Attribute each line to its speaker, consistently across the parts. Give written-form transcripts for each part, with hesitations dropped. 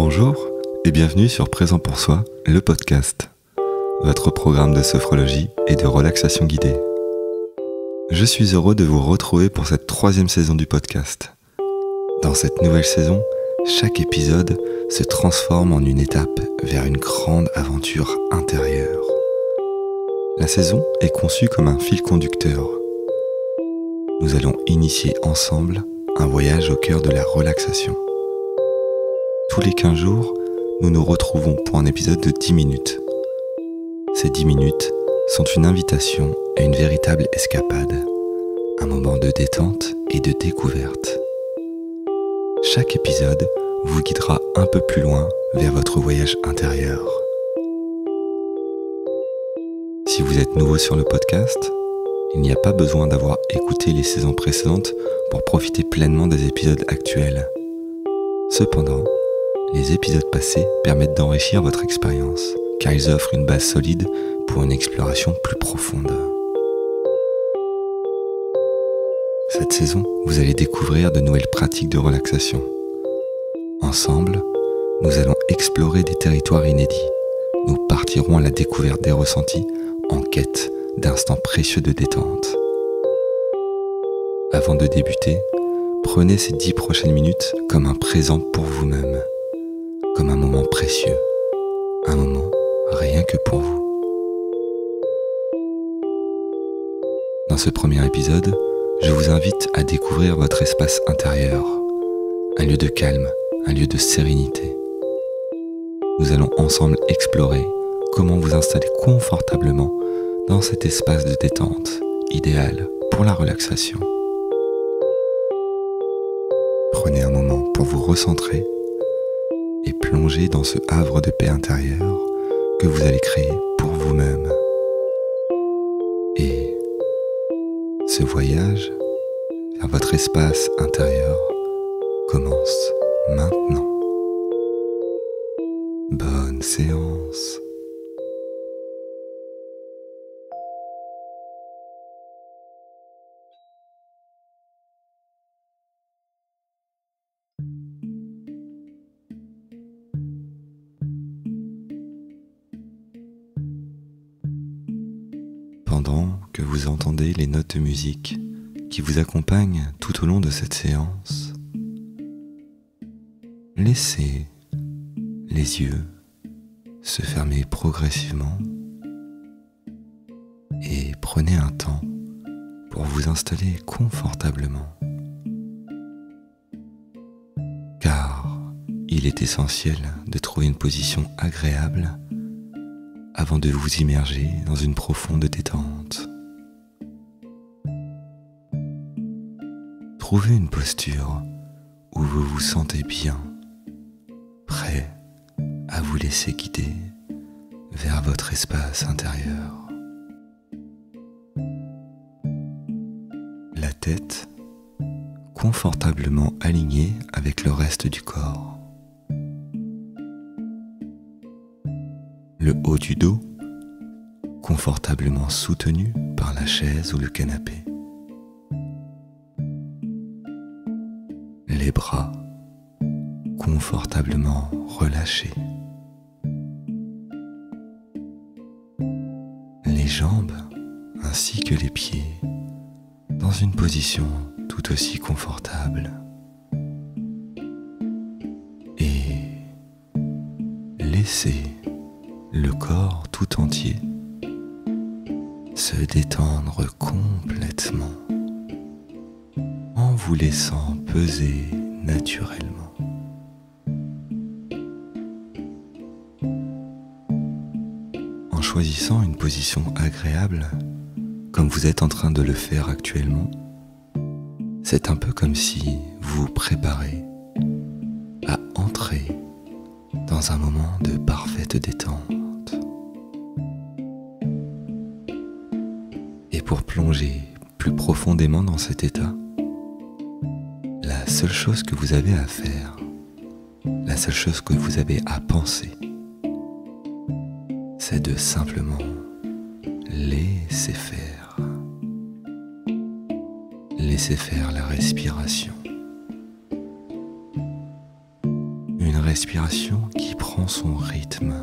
Speaker 1: Bonjour et bienvenue sur Présent pour Soi, le podcast, votre programme de sophrologie et de relaxation guidée. Je suis heureux de vous retrouver pour cette 3e saison du podcast. Dans cette nouvelle saison, chaque épisode se transforme en une étape vers une grande aventure intérieure. La saison est conçue comme un fil conducteur. Nous allons initier ensemble un voyage au cœur de la relaxation. Tous les 15 jours, nous nous retrouvons pour un épisode de 10 minutes. Ces 10 minutes sont une invitation à une véritable escapade, un moment de détente et de découverte. Chaque épisode vous guidera un peu plus loin vers votre voyage intérieur. Si vous êtes nouveau sur le podcast, il n'y a pas besoin d'avoir écouté les saisons précédentes pour profiter pleinement des épisodes actuels. Cependant, les épisodes passés permettent d'enrichir votre expérience, car ils offrent une base solide pour une exploration plus profonde. Cette saison, vous allez découvrir de nouvelles pratiques de relaxation. Ensemble, nous allons explorer des territoires inédits. Nous partirons à la découverte des ressentis en quête d'instants précieux de détente. Avant de débuter, prenez ces 10 prochaines minutes comme un présent pour vous-même, comme un moment précieux, un moment rien que pour vous. Dans ce premier épisode, je vous invite à découvrir votre espace intérieur, un lieu de calme, un lieu de sérénité. Nous allons ensemble explorer comment vous installer confortablement dans cet espace de détente, idéal pour la relaxation. Prenez un moment pour vous recentrer et plonger dans ce havre de paix intérieure que vous allez créer pour vous-même. Et ce voyage vers votre espace intérieur commence maintenant. Bonne séance. Pendant que vous entendez les notes de musique qui vous accompagnent tout au long de cette séance, laissez les yeux se fermer progressivement et prenez un temps pour vous installer confortablement. Car il est essentiel de trouver une position agréable avant de vous immerger dans une profonde détente. Trouvez une posture où vous vous sentez bien, prêt à vous laisser guider vers votre espace intérieur. La tête confortablement alignée avec le reste du corps. Le haut du dos confortablement soutenu par la chaise ou le canapé. Les bras confortablement relâchés. Les jambes ainsi que les pieds dans une position tout aussi confortable. Et laissez le corps tout entier se détendre complètement en vous laissant peser naturellement. En choisissant une position agréable, comme vous êtes en train de le faire actuellement, c'est un peu comme si vous vous préparez à entrer dans un moment de parfaite détente. Et pour plonger plus profondément dans cet état, la seule chose que vous avez à faire, la seule chose que vous avez à penser, c'est de simplement laisser faire. Laissez faire la respiration. Une respiration qui prend son rythme.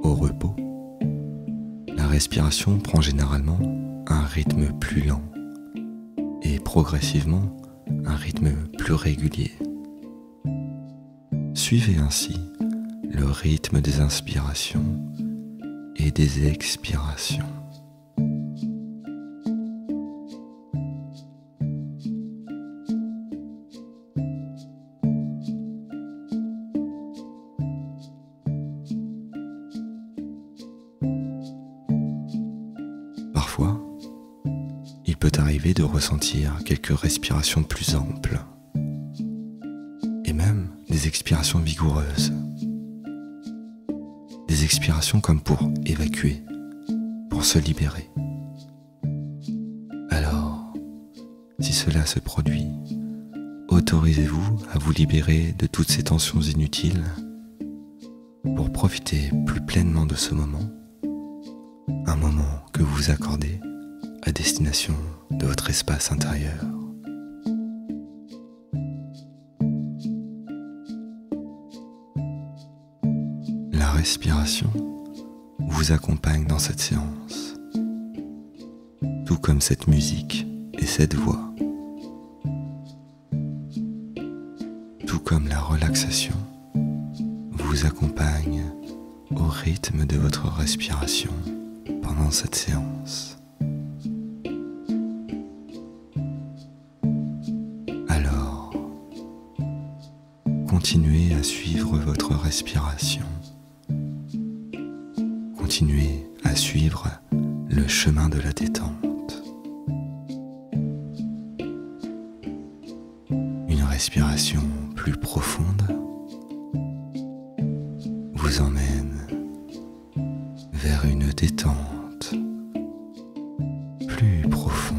Speaker 1: Au repos, la respiration prend généralement un rythme plus lent et progressivement un rythme plus régulier. Suivez ainsi le rythme des inspirations et des expirations. Parfois, il peut arriver de ressentir quelques respirations plus amples et même des expirations vigoureuses. Des expirations comme pour évacuer, pour se libérer. Alors, si cela se produit, autorisez-vous à vous libérer de toutes ces tensions inutiles pour profiter plus pleinement de ce moment, un moment que vous vous accordez à destination de votre espace intérieur. La respiration vous accompagne dans cette séance, tout comme cette musique et cette voix, tout comme la relaxation vous accompagne au rythme de votre respiration pendant cette séance. Alors, continuez à suivre votre respiration. Continuez à suivre le chemin de la détente. Une respiration plus profonde vous emmène vers une détente plus profonde.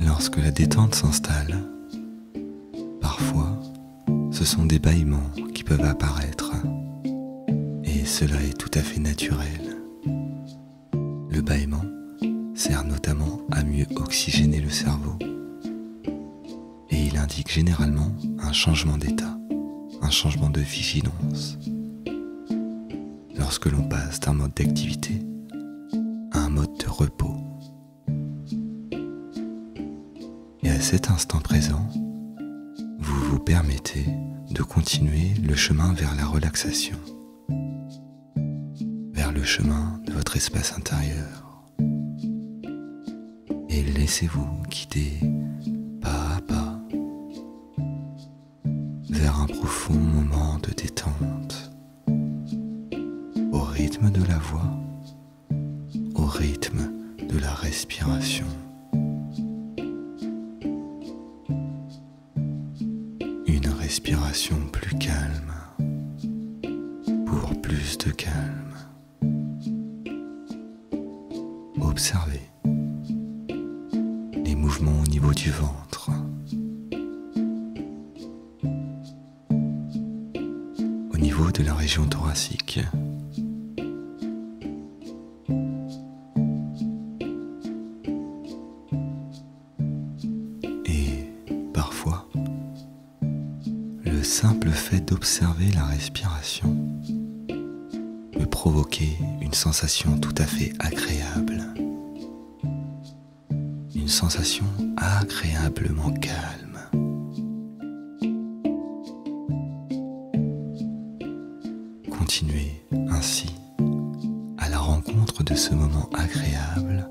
Speaker 1: Lorsque la détente s'installe, parfois, ce sont des bâillements qui peuvent apparaître, et cela est tout à fait naturel. Le bâillement sert notamment à mieux oxygéner le cerveau, et il indique généralement un changement d'état, un changement de vigilance. Lorsque l'on passe d'un mode d'activité à un mode de repos. Et à cet instant présent, vous vous permettez de continuer le chemin vers la relaxation, vers le chemin de votre espace intérieur. Et laissez-vous guider pas à pas vers un profond moment de détente, au rythme de la voix, au rythme de la respiration. Une respiration plus calme, pour plus de calme. Observez les mouvements au niveau du ventre, au niveau de la région thoracique, et parfois, le simple fait d'observer la respiration peut provoquer une sensation tout à fait agréable. Une sensation agréablement calme. Continuez ainsi à la rencontre de ce moment agréable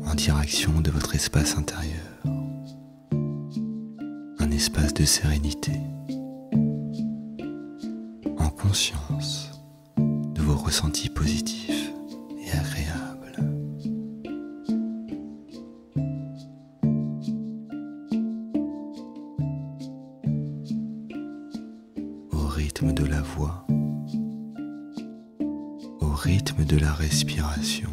Speaker 1: en direction de votre espace intérieur. Un espace de sérénité. En conscience de vos ressentis positifs et agréables. Au rythme de la voix, au rythme de la respiration,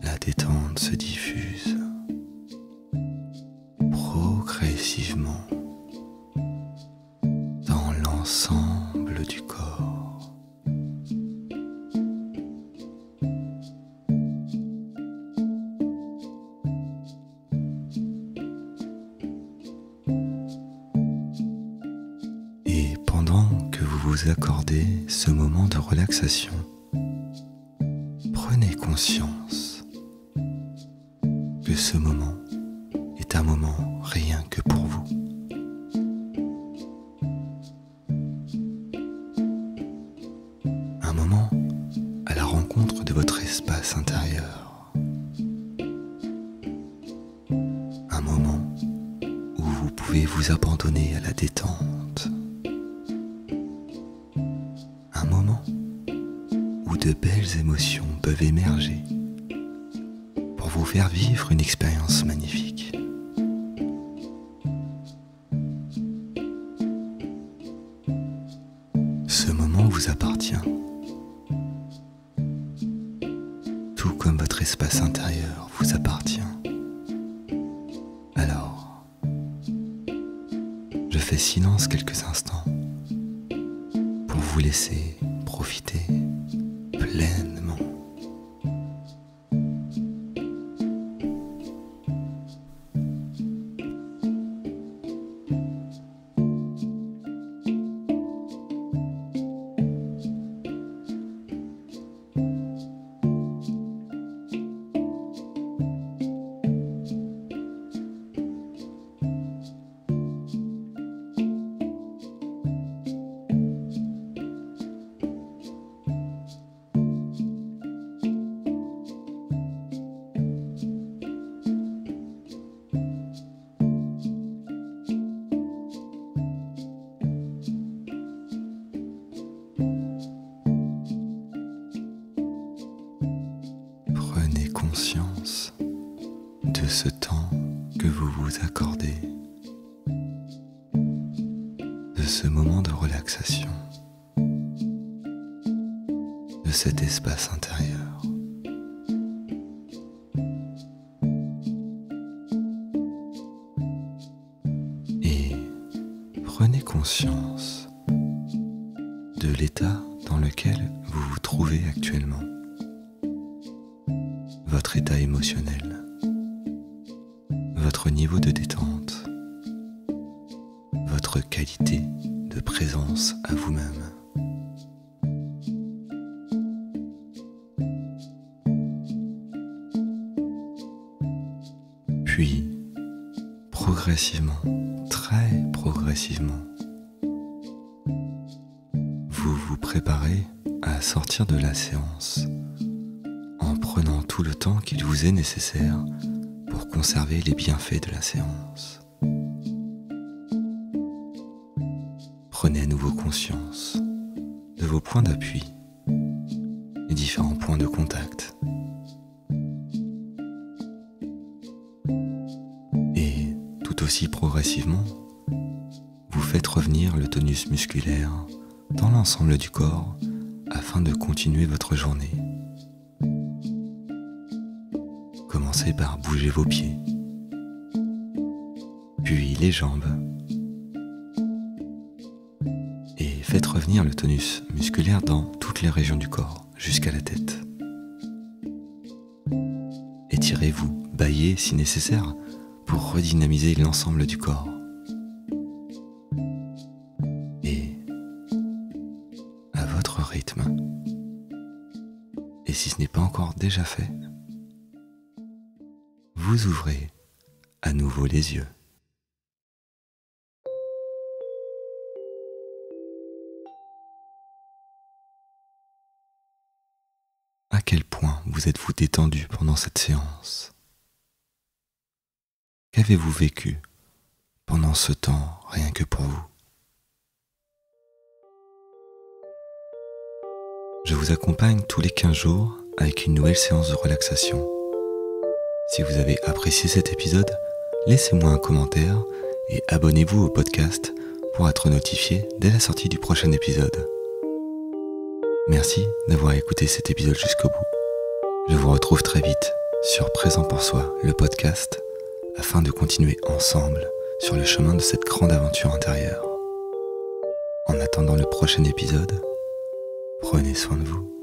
Speaker 1: la détente se diffuse progressivement l'ensemble du corps. Et pendant que vous vous accordez ce moment de relaxation, prenez conscience que ce moment est un moment rien que pour vous. Un moment à la rencontre de votre espace intérieur. Un moment où vous pouvez vous abandonner à la détente. Un moment où de belles émotions peuvent émerger pour vous faire vivre une expérience magnifique. Ce moment vous appartient, tout comme votre espace intérieur vous appartient. Alors, je fais silence quelques instants pour vous laisser profiter pleinement. Prenez conscience de ce temps que vous vous accordez, de ce moment de relaxation, de cet espace intérieur. Et prenez conscience de l'état dans lequel vous vous trouvez actuellement. Votre état émotionnel, votre niveau de détente, votre qualité de présence à vous-même. Puis, progressivement, très progressivement, vous vous préparez à sortir de la séance en prenant tout le temps qu'il vous est nécessaire pour conserver les bienfaits de la séance. Prenez à nouveau conscience de vos points d'appui, les différents points de contact. Et tout aussi progressivement, vous faites revenir le tonus musculaire dans l'ensemble du corps afin de continuer votre journée. Commencez par bouger vos pieds, puis les jambes, et faites revenir le tonus musculaire dans toutes les régions du corps, jusqu'à la tête. Étirez-vous, bâillez si nécessaire, pour redynamiser l'ensemble du corps. Et à votre rythme, et si ce n'est pas encore déjà fait, vous ouvrez à nouveau les yeux. À quel point vous êtes-vous détendu pendant cette séance? Qu'avez-vous vécu pendant ce temps rien que pour vous? Je vous accompagne tous les 15 jours avec une nouvelle séance de relaxation. Si vous avez apprécié cet épisode, laissez-moi un commentaire et abonnez-vous au podcast pour être notifié dès la sortie du prochain épisode. Merci d'avoir écouté cet épisode jusqu'au bout. Je vous retrouve très vite sur Présent pour Soi, le podcast, afin de continuer ensemble sur le chemin de cette grande aventure intérieure. En attendant, attendant le prochain épisode, prenez soin de vous.